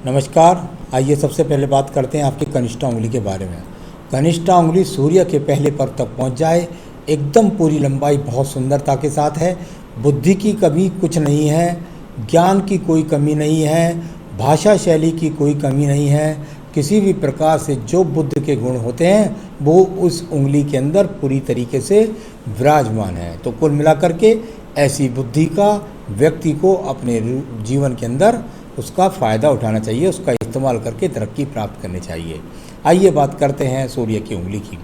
नमस्कार। आइए सबसे पहले बात करते हैं आपकी कनिष्ठा उंगली के बारे में। कनिष्ठा उंगली सूर्य के पहले पर तक पहुंच जाए, एकदम पूरी लंबाई बहुत सुंदरता के साथ है। बुद्धि की कमी कुछ नहीं है, ज्ञान की कोई कमी नहीं है, भाषा शैली की कोई कमी नहीं है। किसी भी प्रकार से जो बुद्ध के गुण होते हैं वो उस उंगली के अंदर पूरी तरीके से विराजमान है। तो कुल मिलाकर के ऐसी बुद्धि का व्यक्ति को अपने जीवन के अंदर उसका फ़ायदा उठाना चाहिए, उसका इस्तेमाल करके तरक्की प्राप्त करनी चाहिए। आइए बात करते हैं सूर्य की उंगली की।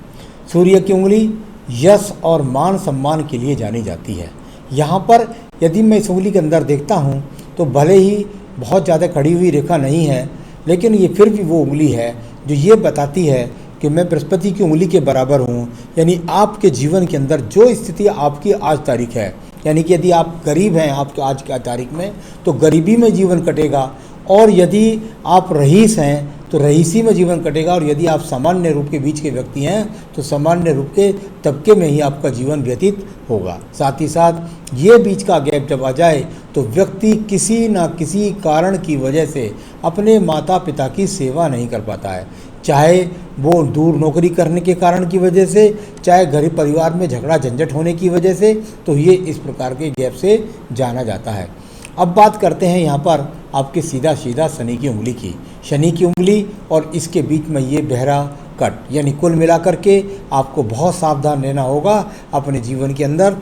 सूर्य की उंगली यश और मान सम्मान के लिए जानी जाती है। यहाँ पर यदि मैं इस उंगली के अंदर देखता हूँ तो भले ही बहुत ज़्यादा खड़ी हुई रेखा नहीं है, लेकिन ये फिर भी वो उंगली है जो ये बताती है कि मैं बृहस्पति की उंगली के बराबर हूँ। यानी आपके जीवन के अंदर जो स्थिति आपकी आज तारीख है, यानी कि यदि आप गरीब हैं आपके आज की तारीख में तो गरीबी में जीवन कटेगा, और यदि आप रईस हैं तो रईसी में जीवन कटेगा, और यदि आप सामान्य रूप के बीच के व्यक्ति हैं तो सामान्य रूप के तबके में ही आपका जीवन व्यतीत होगा। साथ ही साथ ये बीच का गैप जब आ जाए तो व्यक्ति किसी न किसी कारण की वजह से अपने माता पिता की सेवा नहीं कर पाता है, चाहे वो दूर नौकरी करने के कारण की वजह से, चाहे गरीब परिवार में झगड़ा झंझट होने की वजह से। तो ये इस प्रकार के गैप से जाना जाता है। अब बात करते हैं यहाँ पर आपके सीधा सीधा शनि की उंगली की। शनि की उंगली और इसके बीच में ये बहरा कट, यानी कुल मिलाकर के आपको बहुत सावधान रहना होगा अपने जीवन के अंदर।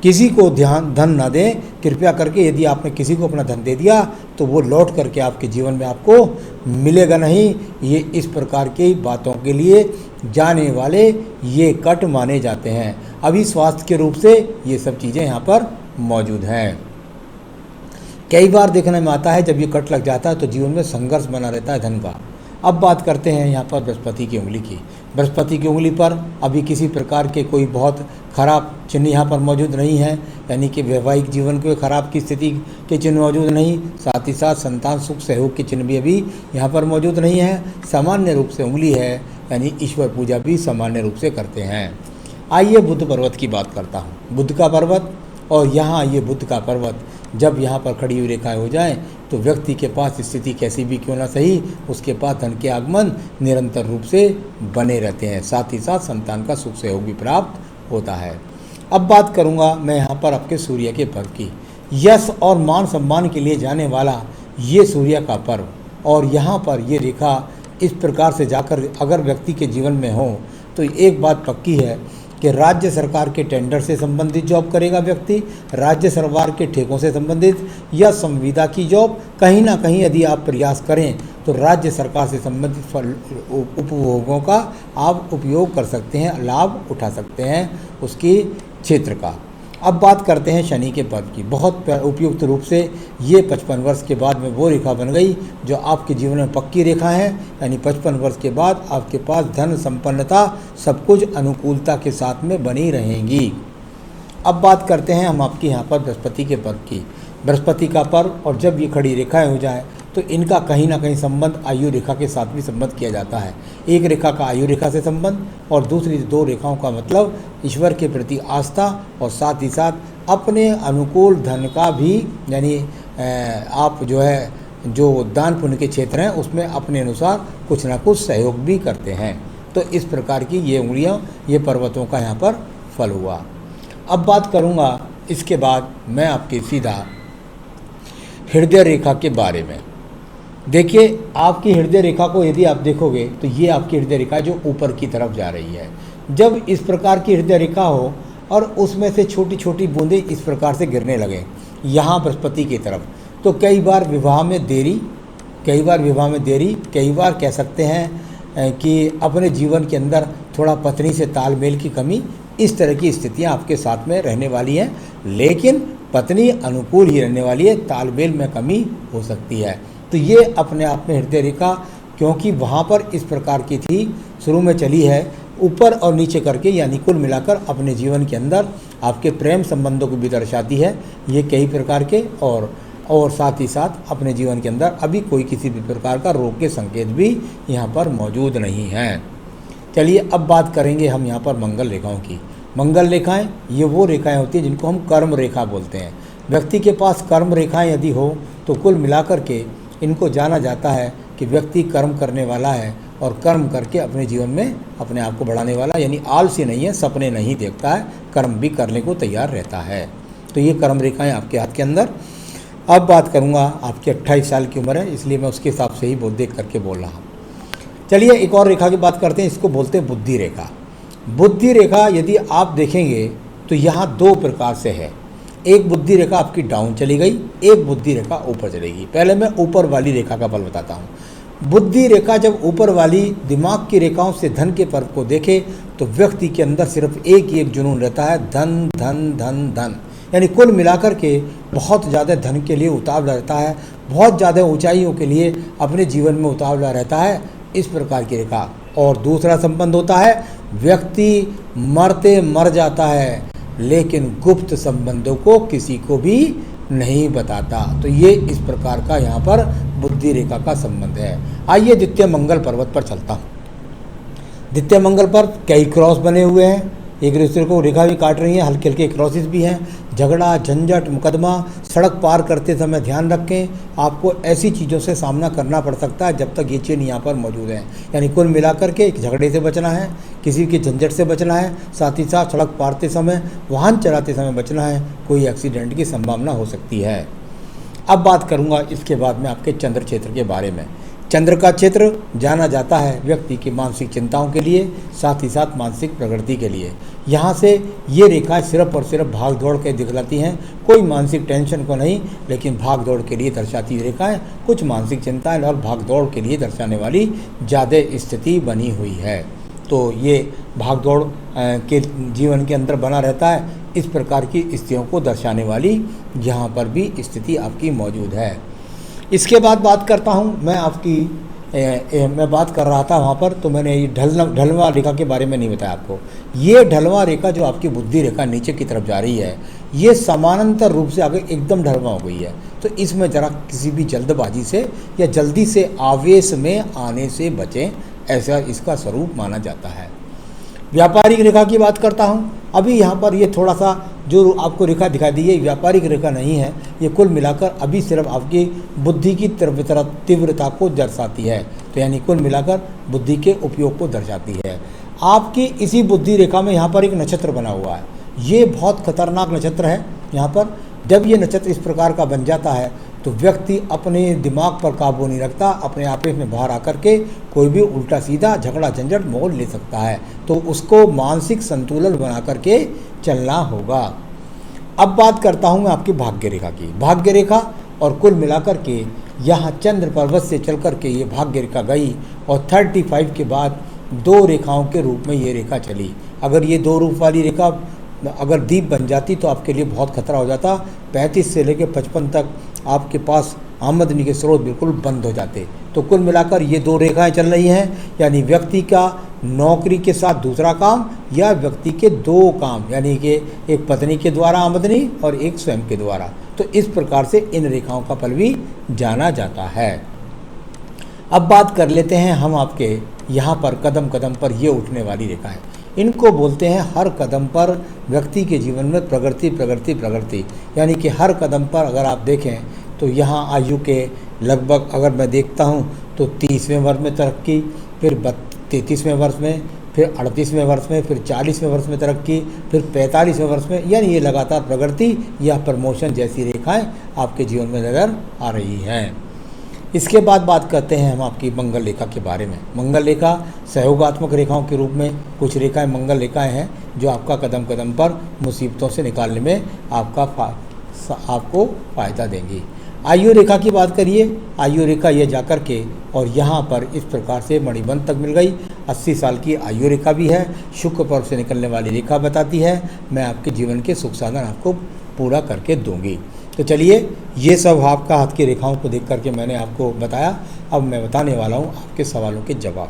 किसी को धन ना दें कृपया करके। यदि आपने किसी को अपना धन दे दिया तो वो लौट करके आपके जीवन में आपको मिलेगा नहीं। ये इस प्रकार की बातों के लिए जाने वाले ये कट माने जाते हैं। अभी स्वास्थ्य के रूप से ये सब चीज़ें यहाँ पर मौजूद हैं। कई बार देखने में आता है जब ये कट लग जाता है तो जीवन में संघर्ष बना रहता है धन का। अब बात करते हैं यहाँ पर बृहस्पति की उंगली की। बृहस्पति की उंगली पर अभी किसी प्रकार के कोई बहुत खराब चिन्ह यहाँ पर मौजूद नहीं है, यानी कि वैवाहिक जीवन के खराब की स्थिति के चिन्ह मौजूद नहीं। साथ ही साथ संतान सुख सहयोग के चिन्ह भी अभी यहाँ पर मौजूद नहीं है। सामान्य रूप से उंगली है, यानी ईश्वर पूजा भी सामान्य रूप से करते हैं। आइए बुद्ध पर्वत की बात करता हूँ। बुद्ध का पर्वत, और यहाँ ये बुद्ध का पर्वत जब यहाँ पर खड़ी हुई रेखाएं हो जाएं तो व्यक्ति के पास स्थिति कैसी भी क्यों ना सही, उसके पास धन के आगमन निरंतर रूप से बने रहते हैं। साथ ही साथ संतान का सुख सहयोग भी प्राप्त होता है। अब बात करूँगा मैं यहाँ पर आपके सूर्य के पर्व की। यश और मान सम्मान के लिए जाने वाला ये सूर्य का पर्व, और यहाँ पर ये रेखा इस प्रकार से जाकर अगर व्यक्ति के जीवन में हो तो एक बात पक्की है कि राज्य सरकार के टेंडर से संबंधित जॉब करेगा व्यक्ति, राज्य सरकार के ठेकों से संबंधित या संविदा की जॉब, कहीं ना कहीं यदि आप प्रयास करें तो राज्य सरकार से संबंधित उपभोगों का आप उपयोग कर सकते हैं, लाभ उठा सकते हैं उसकी क्षेत्र का। अब बात करते हैं शनि के पर्व की। बहुत उपयुक्त रूप से ये 55 वर्ष के बाद में वो रेखा बन गई जो आपके जीवन में पक्की रेखा है, यानी 55 वर्ष के बाद आपके पास धन संपन्नता सब कुछ अनुकूलता के साथ में बनी रहेंगी। अब बात करते हैं हम आपके यहाँ पर बृहस्पति के पर्व की। बृहस्पति का पर्व, और जब ये खड़ी रेखाएँ हो जाए तो इनका कहीं ना कहीं संबंध आयु रेखा के साथ भी संबंध किया जाता है। एक रेखा का आयु रेखा से संबंध, और दूसरी दो रेखाओं का मतलब ईश्वर के प्रति आस्था, और साथ ही साथ अपने अनुकूल धन का भी, यानी आप जो है जो दान पुण्य के क्षेत्र हैं उसमें अपने अनुसार कुछ ना कुछ सहयोग भी करते हैं। तो इस प्रकार की ये उंगलियाँ, ये पर्वतों का यहाँ पर फल हुआ। अब बात करूँगा इसके बाद मैं आपके सीधा हृदय रेखा के बारे में। देखिए, आपकी हृदय रेखा को यदि आप देखोगे तो ये आपकी हृदय रेखा जो ऊपर की तरफ जा रही है। जब इस प्रकार की हृदय रेखा हो और उसमें से छोटी छोटी बूंदें इस प्रकार से गिरने लगें यहाँ बृहस्पति की तरफ, तो कई बार विवाह में देरी, कई बार कह सकते हैं कि अपने जीवन के अंदर थोड़ा पत्नी से तालमेल की कमी, इस तरह की स्थितियाँ आपके साथ में रहने वाली हैं। लेकिन पत्नी अनुकूल ही रहने वाली है, तालमेल में कमी हो सकती है। तो ये अपने आप में हृदय रेखा, क्योंकि वहाँ पर इस प्रकार की थी, शुरू में चली है ऊपर और नीचे करके, यानी कुल मिलाकर अपने जीवन के अंदर आपके प्रेम संबंधों को भी दर्शाती है ये कई प्रकार के, और साथ ही साथ अपने जीवन के अंदर अभी कोई किसी भी प्रकार का रोग के संकेत भी यहाँ पर मौजूद नहीं हैं। चलिए अब बात करेंगे हम यहाँ पर मंगल रेखाओं की। मंगल रेखाएं ये वो रेखाएं होती हैं जिनको हम कर्म रेखा बोलते हैं। व्यक्ति के पास कर्म रेखाएं यदि हो तो कुल मिलाकर के इनको जाना जाता है कि व्यक्ति कर्म करने वाला है और कर्म करके अपने जीवन में अपने आप को बढ़ाने वाला, यानी आलसी नहीं है, सपने नहीं देखता है, कर्म भी करने को तैयार रहता है। तो ये कर्म रेखाएं आपके हाथ के अंदर। अब बात करूँगा, आपकी 28 साल की उम्र है, इसलिए मैं उसके हिसाब से ही देख करके बोल रहा हूँ। चलिए एक और रेखा की बात करते हैं, इसको बोलते हैं बुद्धि रेखा। बुद्धि रेखा यदि आप देखेंगे तो यहाँ 2 प्रकार से है। एक बुद्धि रेखा आपकी डाउन चली गई, एक बुद्धि रेखा ऊपर चलेगी। पहले मैं ऊपर वाली रेखा का बल बताता हूँ। बुद्धि रेखा जब ऊपर वाली दिमाग की रेखाओं से धन के पर्व को देखे तो व्यक्ति के अंदर सिर्फ एक ही एक जुनून रहता है, धन धन धन धन, यानी कुल मिलाकर के बहुत ज़्यादा धन के लिए उतावला रहता है, बहुत ज़्यादा ऊंचाइयों के लिए अपने जीवन में उतावला रहता है, इस प्रकार की रेखा। और दूसरा संबंध होता है, व्यक्ति मरते मर जाता है लेकिन गुप्त संबंधों को किसी को भी नहीं बताता। तो ये इस प्रकार का यहाँ पर बुद्धि रेखा का संबंध है। आइए द्वितीय मंगल पर्वत पर चलता हूँ। द्वितीय मंगल पर कई क्रॉस बने हुए हैं, एक दूसरे को रेखा भी काट रही हैं, हल्के हल्के क्रॉसेस भी हैं। झगड़ा, झंझट, मुकदमा, सड़क पार करते समय ध्यान रखें, आपको ऐसी चीज़ों से सामना करना पड़ सकता है जब तक ये चिन्ह यहाँ पर मौजूद है। यानी कुल मिलाकर के एक झगड़े से बचना है, किसी के झंझट से बचना है, साथ ही साथ सड़क पारते समय, वाहन चलाते समय बचना है, कोई एक्सीडेंट की संभावना हो सकती है। अब बात करूँगा इसके बाद में आपके चंद्र क्षेत्र के बारे में। चंद्र का क्षेत्र जाना जाता है व्यक्ति की मानसिक चिंताओं के लिए, साथ ही साथ मानसिक प्रगति के लिए। यहाँ से ये रेखाएं सिर्फ और सिर्फ भाग दौड़ के दिखलाती हैं, कोई मानसिक टेंशन को नहीं, लेकिन भाग दौड़ के लिए दर्शाती रेखाएं कुछ मानसिक चिंताएं और भाग दौड़ के लिए दर्शाने वाली ज़्यादा स्थिति बनी हुई है। तो ये भाग दौड़ के जीवन के अंदर बना रहता है, इस प्रकार की स्थितियों को दर्शाने वाली यहाँ पर भी स्थिति आपकी मौजूद है। इसके बाद बात करता हूँ मैं आपकी मैं बात कर रहा था वहाँ पर, तो मैंने ये ढलवा रेखा के बारे में नहीं बताया आपको। ये ढलवा रेखा जो आपकी बुद्धि रेखा नीचे की तरफ जा रही है, ये समानांतर रूप से आगे एकदम ढलवा हो गई है। तो इसमें ज़रा किसी भी जल्दबाजी से या जल्दी से आवेश में आने से बचें, ऐसा इसका स्वरूप माना जाता है। व्यापारिक रेखा की बात करता हूँ। अभी यहाँ पर ये थोड़ा सा जो आपको रेखा दिखाई दी है, व्यापारिक रेखा नहीं है, ये कुल मिलाकर अभी सिर्फ आपकी बुद्धि की तीव्रता को दर्शाती है। तो यानी कुल मिलाकर बुद्धि के उपयोग को दर्शाती है। आपकी इसी बुद्धि रेखा में यहाँ पर एक नक्षत्र बना हुआ है, ये बहुत खतरनाक नक्षत्र है। यहाँ पर जब ये नक्षत्र इस प्रकार का बन जाता है तो व्यक्ति अपने दिमाग पर काबू नहीं रखता, अपने आप में बाहर आकर के कोई भी उल्टा सीधा झगड़ा झंझट मोल ले सकता है। तो उसको मानसिक संतुलन बना करके चलना होगा। अब बात करता हूँ मैं आपकी भाग्य रेखा की। भाग्य रेखा और कुल मिलाकर के यहाँ चंद्र पर्वत से चल कर के ये भाग्य रेखा गई और 35 के बाद 2 रेखाओं के रूप में ये रेखा चली। अगर ये 2 रूप वाली रेखा अगर दीप बन जाती तो आपके लिए बहुत खतरा हो जाता। 35 से लेकर 55 तक आपके पास आमदनी के स्रोत बिल्कुल बंद हो जाते। तो कुल मिलाकर ये 2 रेखाएं चल रही हैं, यानी व्यक्ति का नौकरी के साथ दूसरा काम या व्यक्ति के 2 काम, यानी कि एक पत्नी के द्वारा आमदनी और एक स्वयं के द्वारा। तो इस प्रकार से इन रेखाओं का फल भी जाना जाता है। अब बात कर लेते हैं हम आपके यहाँ पर कदम कदम पर ये उठने वाली रेखाएं। इनको बोलते हैं हर कदम पर व्यक्ति के जीवन में प्रगति प्रगति प्रगति, यानी कि हर कदम पर अगर आप देखें तो यहाँ आयु के लगभग अगर मैं देखता हूँ तो 30वें वर्ष में तरक्की, फिर 33वें वर्ष में, फिर 38वें वर्ष में, फिर 40वें वर्ष में तरक्की, फिर 45वें वर्ष में, यानी ये लगातार प्रगति या प्रमोशन जैसी रेखाएं आपके जीवन में नजर आ रही हैं। इसके बाद बात करते हैं हम आपकी मंगल रेखा के बारे में। मंगल रेखा सहयोगात्मक रेखाओं के रूप में कुछ रेखाएं मंगल रेखाएं हैं जो आपका कदम कदम पर मुसीबतों से निकालने में आपको फ़ायदा देंगी। आयु रेखा की बात करिए। आयु रेखा ये जाकर के और यहाँ पर इस प्रकार से मणिबंध तक मिल गई। 80 साल की आयु रेखा भी है, शुक्र पर्व से निकलने वाली रेखा बताती है मैं आपके जीवन के सुख साधन आपको पूरा करके दूंगी। तो चलिए, ये सब आपका हाथ की रेखाओं को देख करके मैंने आपको बताया। अब मैं बताने वाला हूँ आपके सवालों के जवाब।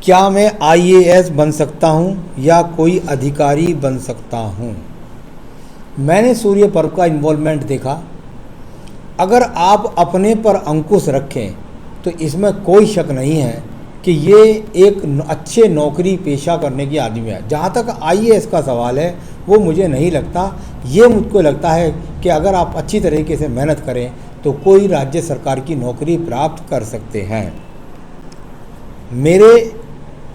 क्या मैं IAS बन सकता हूँ या कोई अधिकारी बन सकता हूँ? मैंने सूर्य पर्व का इन्वॉल्वमेंट देखा। अगर आप अपने पर अंकुश रखें तो इसमें कोई शक नहीं है कि ये एक अच्छे नौकरी पेशा करने की आदमी है। जहाँ तक IAS का सवाल है वो मुझे नहीं लगता। ये मुझको लगता है कि अगर आप अच्छी तरीके से मेहनत करें तो कोई राज्य सरकार की नौकरी प्राप्त कर सकते हैं। मेरे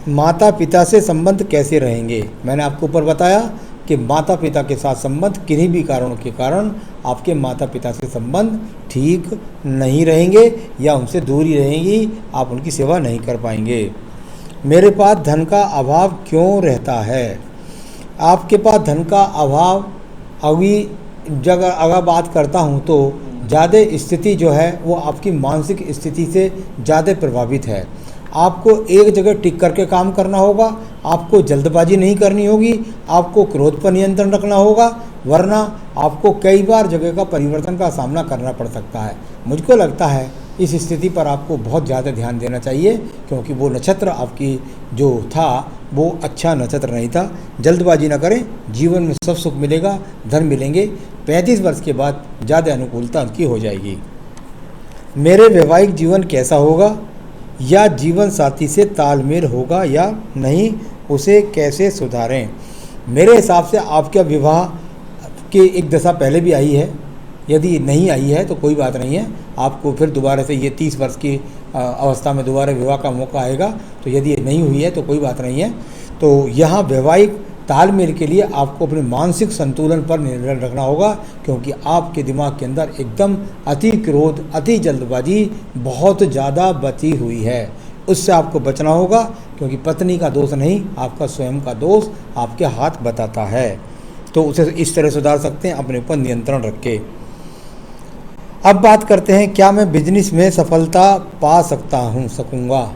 माता पिता से संबंध कैसे रहेंगे? मैंने आपको ऊपर बताया कि माता पिता के साथ संबंध किन्हीं भी कारणों के कारण आपके माता पिता से संबंध ठीक नहीं रहेंगे या उनसे दूरी रहेगी, आप उनकी सेवा नहीं कर पाएंगे। मेरे पास धन का अभाव क्यों रहता है? आपके पास धन का अभाव अभी जगह अगर बात करता हूँ तो ज़्यादा स्थिति जो है वो आपकी मानसिक स्थिति से ज़्यादा प्रभावित है। आपको एक जगह टिक करके काम करना होगा, आपको जल्दबाजी नहीं करनी होगी, आपको क्रोध पर नियंत्रण रखना होगा, वरना आपको कई बार जगह का परिवर्तन का सामना करना पड़ सकता है। मुझको लगता है इस स्थिति पर आपको बहुत ज़्यादा ध्यान देना चाहिए, क्योंकि वो नक्षत्र आपकी जो था वो अच्छा नक्षत्र नहीं था। जल्दबाजी ना करें, जीवन में सब सुख मिलेगा, धन मिलेंगे। 35 वर्ष के बाद ज़्यादा अनुकूलता की हो जाएगी। मेरे वैवाहिक जीवन कैसा होगा या जीवन साथी से तालमेल होगा या नहीं, उसे कैसे सुधारें? मेरे हिसाब से आपका विवाह की एक दशा पहले भी आई है, यदि नहीं आई है तो कोई बात नहीं है, आपको फिर दोबारा से ये 30 वर्ष की अवस्था में दोबारा विवाह का मौका आएगा। तो यदि नहीं हुई है तो कोई बात नहीं है। तो यहाँ वैवाहिक तालमेल के लिए आपको अपने मानसिक संतुलन पर नियंत्रण रखना होगा, क्योंकि आपके दिमाग के अंदर एकदम अति क्रोध, अति जल्दबाजी बहुत ज़्यादा बची हुई है। उससे आपको बचना होगा, क्योंकि पत्नी का दोष नहीं, आपका स्वयं का दोष आपके हाथ बताता है। तो उसे इस तरह सुधार सकते हैं अपने ऊपर नियंत्रण रख के। अब बात करते हैं, क्या मैं बिजनेस में सफलता पा सकूँगा?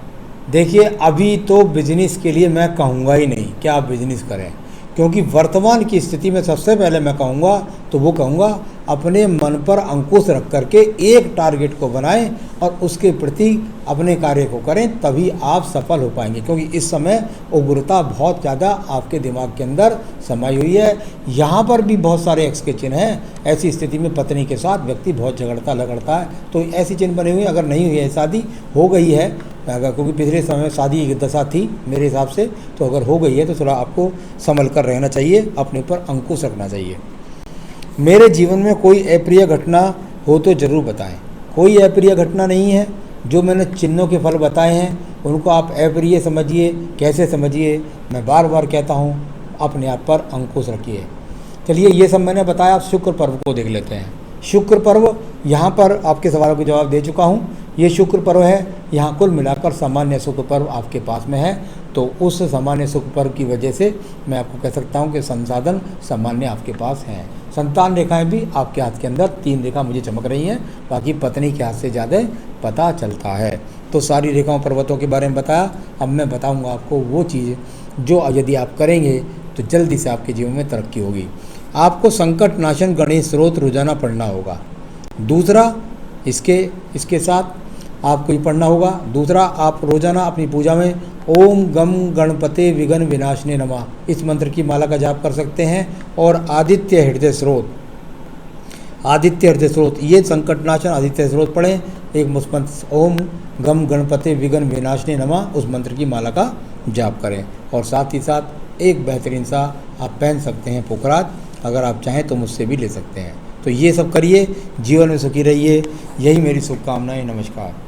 देखिए, अभी तो बिजनेस के लिए मैं कहूँगा ही नहीं कि आप बिजनेस करें, क्योंकि वर्तमान की स्थिति में सबसे पहले मैं कहूँगा तो वो कहूँगा अपने मन पर अंकुश रख करके एक टारगेट को बनाएं और उसके प्रति अपने कार्य को करें, तभी आप सफल हो पाएंगे। क्योंकि इस समय उग्रता बहुत ज़्यादा आपके दिमाग के अंदर समाई हुई है। यहाँ पर भी बहुत सारे एक्स के चिन्ह हैं। ऐसी स्थिति में पत्नी के साथ व्यक्ति बहुत झगड़ता लगड़ता है, तो ऐसी चिन्ह बने हुए हैं। अगर नहीं हुई है, शादी हो गई है, अगर क्योंकि पिछले समय में शादी की दशा थी मेरे हिसाब से, तो अगर हो गई है तो थोड़ा आपको संभल कर रहना चाहिए, अपने ऊपर अंकुश रखना चाहिए। मेरे जीवन में कोई अप्रिय घटना हो तो ज़रूर बताएं। कोई अप्रिय घटना नहीं है। जो मैंने चिन्हों के फल बताए हैं उनको आप अप्रिय समझिए। कैसे समझिए? मैं बार बार कहता हूँ, अपने आप पर अंकुश रखिए। चलिए, ये सब मैंने बताया। आप शुक्र पर्व को देख लेते हैं। शुक्र पर्व, यहाँ पर आपके सवालों के जवाब दे चुका हूँ। ये शुक्र पर्व है। यहाँ कुल मिलाकर सामान्य शुक्र पर्व आपके पास में है, तो उस सामान्य शुक्र पर्व की वजह से मैं आपको कह सकता हूँ कि संसाधन सामान्य आपके पास हैं। संतान रेखाएं भी आपके हाथ के अंदर 3 रेखा मुझे चमक रही हैं, बाकी पत्नी के हाथ से ज़्यादा पता चलता है। तो सारी रेखाओं पर्वतों के बारे में बताया। अब मैं बताऊँगा आपको वो चीज़ जो यदि आप करेंगे तो जल्दी से आपके जीवन में तरक्की होगी। आपको संकट नाशन गणेश स्रोत रोजाना पढ़ना होगा। दूसरा, इसके साथ आपको ये पढ़ना होगा। दूसरा, आप रोजाना अपनी पूजा में ओम गम गणपते विघ्न विनाशने नमः इस मंत्र की माला का जाप कर सकते हैं। और आदित्य हृदय स्रोत ये संकटनाशन आदित्य स्रोत पढ़ें। एक मंत्र ओम गम गणपते विघ्न विनाशने नमः उस मंत्र की माला का जाप करें। और साथ ही साथ एक बेहतरीन सा आप पहन सकते हैं पोखराज, अगर आप चाहें तो मुझसे भी ले सकते हैं। तो ये सब करिए, जीवन में सुखी रहिए। यही मेरी शुभकामनाएं। नमस्कार।